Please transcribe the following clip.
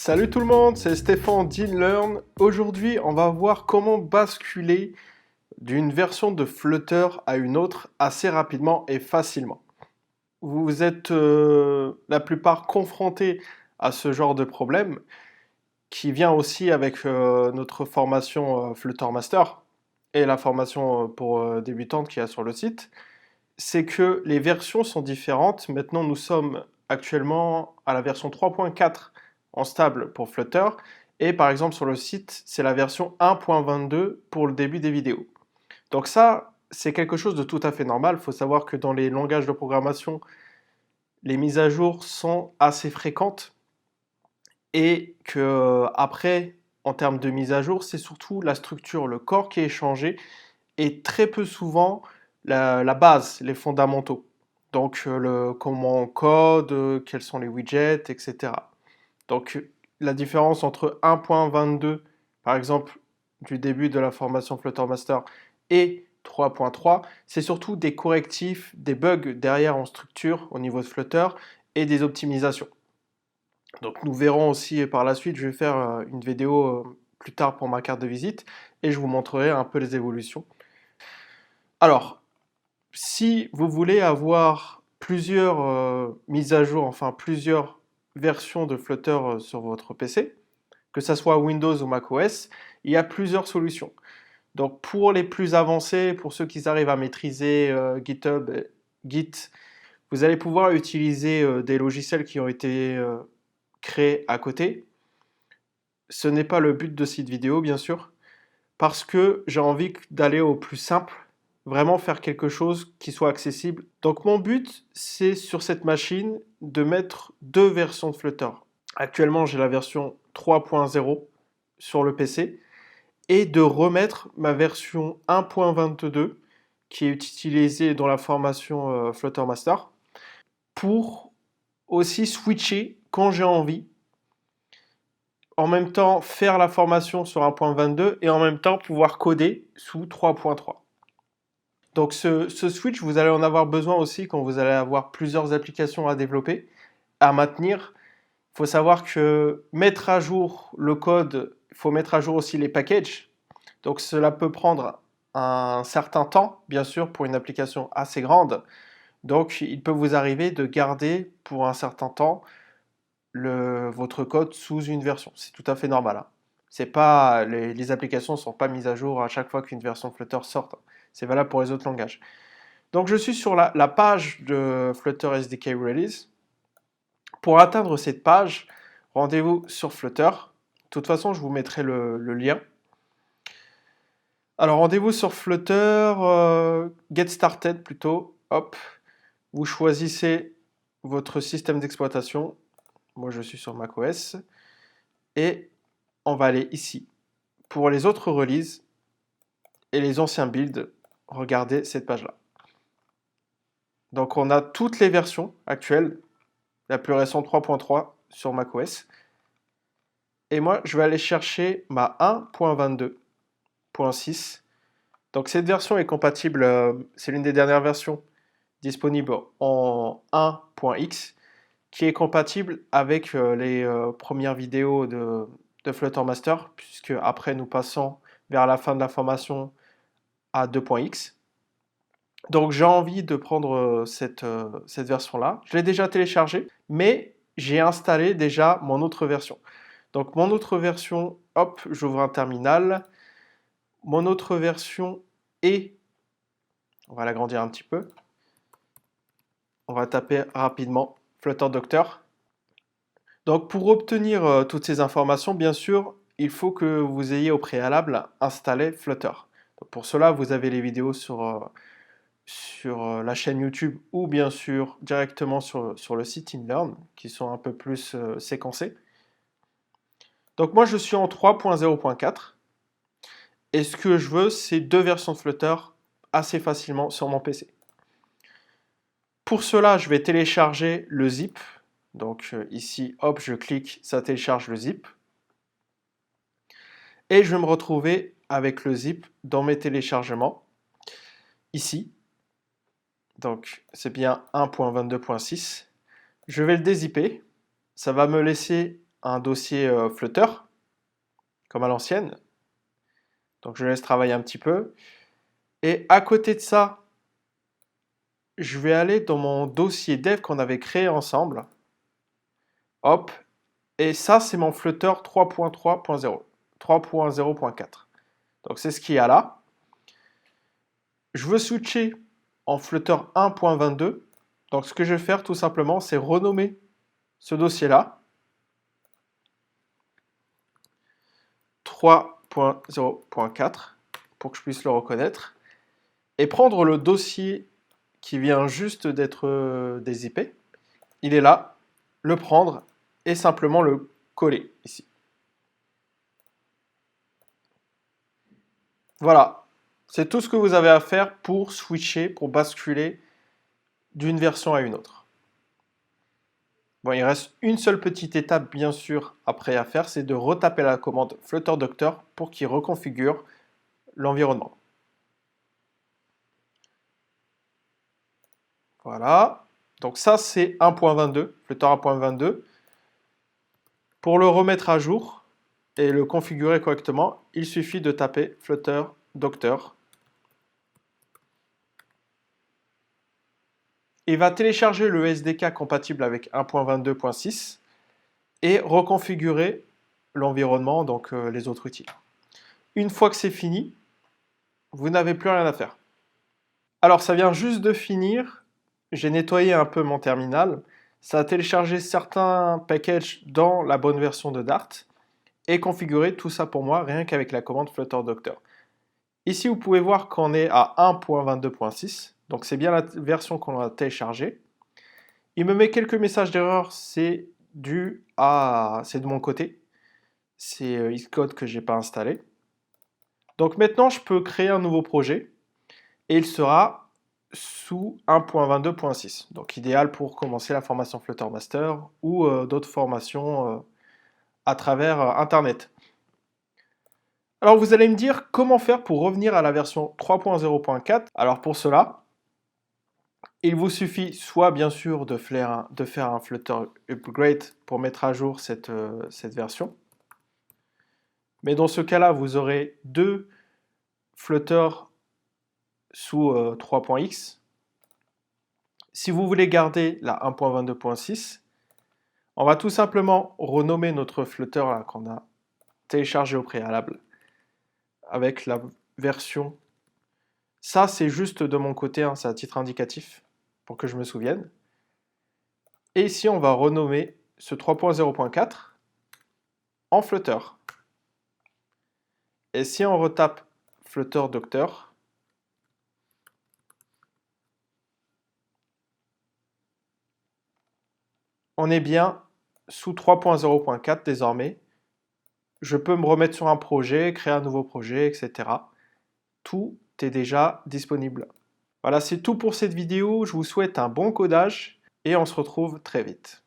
Salut tout le monde, c'est Stéphane d'InLearn. Aujourd'hui, on va voir comment basculer d'une version de Flutter à une autre assez rapidement et facilement. Vous êtes la plupart confrontés à ce genre de problème qui vient aussi avec notre formation Flutter Master et la formation pour débutantes qu'il y a sur le site. C'est que les versions sont différentes. Maintenant, nous sommes actuellement à la version 3.4 en stable pour Flutter. Et par exemple, sur le site, c'est la version 1.22 pour le début des vidéos. Donc ça, c'est quelque chose de tout à fait normal. Il faut savoir que dans les langages de programmation, les mises à jour sont assez fréquentes. Et que après, en termes de mise à jour, c'est surtout la structure, le corps qui est changé. Et très peu souvent, la base, les fondamentaux. Donc comment on code, quels sont les widgets, etc. Donc la différence entre 1.22, par exemple, du début de la formation Flutter Master et 3.3, c'est surtout des correctifs, des bugs derrière en structure au niveau de Flutter et des optimisations. Donc nous verrons aussi par la suite, je vais faire une vidéo plus tard pour ma carte de visite et je vous montrerai un peu les évolutions. Alors, si vous voulez avoir plusieurs mises à jour, enfin plusieurs versions de Flutter sur votre PC, que ce soit Windows ou macOS, il y a plusieurs solutions. Donc pour les plus avancés, pour ceux qui arrivent à maîtriser GitHub, Git, vous allez pouvoir utiliser des logiciels qui ont été créés à côté. Ce n'est pas le but de cette vidéo, bien sûr, parce que j'ai envie d'aller au plus simple, vraiment faire quelque chose qui soit accessible. Donc mon but, c'est sur cette machine de mettre deux versions de Flutter. Actuellement, j'ai la version 3.0 sur le PC et de remettre ma version 1.22 qui est utilisée dans la formation Flutter Master pour aussi switcher quand j'ai envie, en même temps faire la formation sur 1.22 et en même temps pouvoir coder sous 3.3. Donc ce switch, vous allez en avoir besoin aussi quand vous allez avoir plusieurs applications à développer, à maintenir. Il faut savoir que mettre à jour le code, il faut mettre à jour aussi les packages. Donc cela peut prendre un certain temps, bien sûr, pour une application assez grande. Donc il peut vous arriver de garder pour un certain temps votre code sous une version. C'est tout à fait normal, hein. C'est pas, les applications ne sont pas mises à jour à chaque fois qu'une version Flutter sort. C'est valable pour les autres langages. Donc je suis sur la page de Flutter SDK Release. Pour atteindre cette page, rendez-vous sur Flutter. De toute façon, je vous mettrai le lien. Alors rendez-vous sur Flutter, Get Started plutôt. Hop, vous choisissez votre système d'exploitation. Moi, je suis sur macOS. Et on va aller ici. Pour les autres releases et les anciens builds, regardez cette page-là. Donc on a toutes les versions actuelles, la plus récente 3.3 sur macOS. Et moi, je vais aller chercher ma 1.22.6. Donc cette version est compatible, c'est l'une des dernières versions disponibles en 1.x, qui est compatible avec les premières vidéos de Flutter Master, puisque après nous passons vers la fin de la formation à 2.x. Donc j'ai envie de prendre cette version-là. Je l'ai déjà téléchargée, mais j'ai installé déjà mon autre version. Donc mon autre version, hop, j'ouvre un terminal. Mon autre version est, on va l'agrandir un petit peu. On va taper rapidement Flutter Doctor. Donc pour obtenir toutes ces informations, bien sûr, il faut que vous ayez au préalable installé Flutter. Donc pour cela, vous avez les vidéos sur la chaîne YouTube ou bien sûr directement sur le site InLearn qui sont un peu plus séquencés. Donc moi je suis en 3.0.4 et ce que je veux c'est deux versions de Flutter assez facilement sur mon PC. Pour cela je vais télécharger le zip. Donc ici hop je clique, ça télécharge le zip. Et je vais me retrouver avec le zip dans mes téléchargements. Ici. Donc c'est bien 1.22.6. Je vais le dézipper. Ça va me laisser un dossier Flutter, comme à l'ancienne. Donc je laisse travailler un petit peu. Et à côté de ça, je vais aller dans mon dossier dev qu'on avait créé ensemble. Hop. Et ça, c'est mon Flutter 3.3.0, 3.0.4. Donc c'est ce qu'il y a là. Je veux switcher en Flutter 1.22. Donc ce que je vais faire tout simplement, c'est renommer ce dossier-là 3.0.4 pour que je puisse le reconnaître. Et prendre le dossier qui vient juste d'être des IP. Il est là, le prendre et simplement le coller ici. Voilà, c'est tout ce que vous avez à faire pour switcher, pour basculer d'une version à une autre. Bon, il reste une seule petite étape bien sûr après à faire, c'est de retaper la commande Flutter Doctor pour qu'il reconfigure l'environnement. Voilà, donc ça c'est 1.22, Flutter 1.22. Pour le remettre à jour et le configurer correctement, il suffit de taper Flutter Doctor. Il va télécharger le SDK compatible avec 1.22.6 et reconfigurer l'environnement, donc les autres outils. Une fois que c'est fini, vous n'avez plus rien à faire. Alors ça vient juste de finir, j'ai nettoyé un peu mon terminal, ça a téléchargé certains packages dans la bonne version de Dart et configuré tout ça pour moi rien qu'avec la commande Flutter Doctor. Ici vous pouvez voir qu'on est à 1.22.6, donc c'est bien la version qu'on a téléchargée. Il me met quelques messages d'erreur, c'est de mon côté, c'est Xcode que j'ai pas installé. Donc maintenant je peux créer un nouveau projet et il sera sous 1.22.6, donc idéal pour commencer la formation Flutter Master ou d'autres formations à travers Internet. Alors vous allez me dire comment faire pour revenir à la version 3.0.4. Alors pour cela, il vous suffit soit bien sûr de faire un Flutter Upgrade pour mettre à jour cette version, mais dans ce cas-là, vous aurez deux Flutter sous 3.x. Si vous voulez garder la 1.22.6, on va tout simplement renommer notre Flutter qu'on a téléchargé au préalable avec la version. Ça, c'est juste de mon côté, hein, c'est à titre indicatif pour que je me souvienne. Et ici, on va renommer ce 3.0.4 en Flutter. Et si on retape Flutter Doctor, on est bien sous 3.0.4 désormais. Je peux me remettre sur un projet, créer un nouveau projet, etc. Tout est déjà disponible. Voilà, c'est tout pour cette vidéo. Je vous souhaite un bon codage et on se retrouve très vite.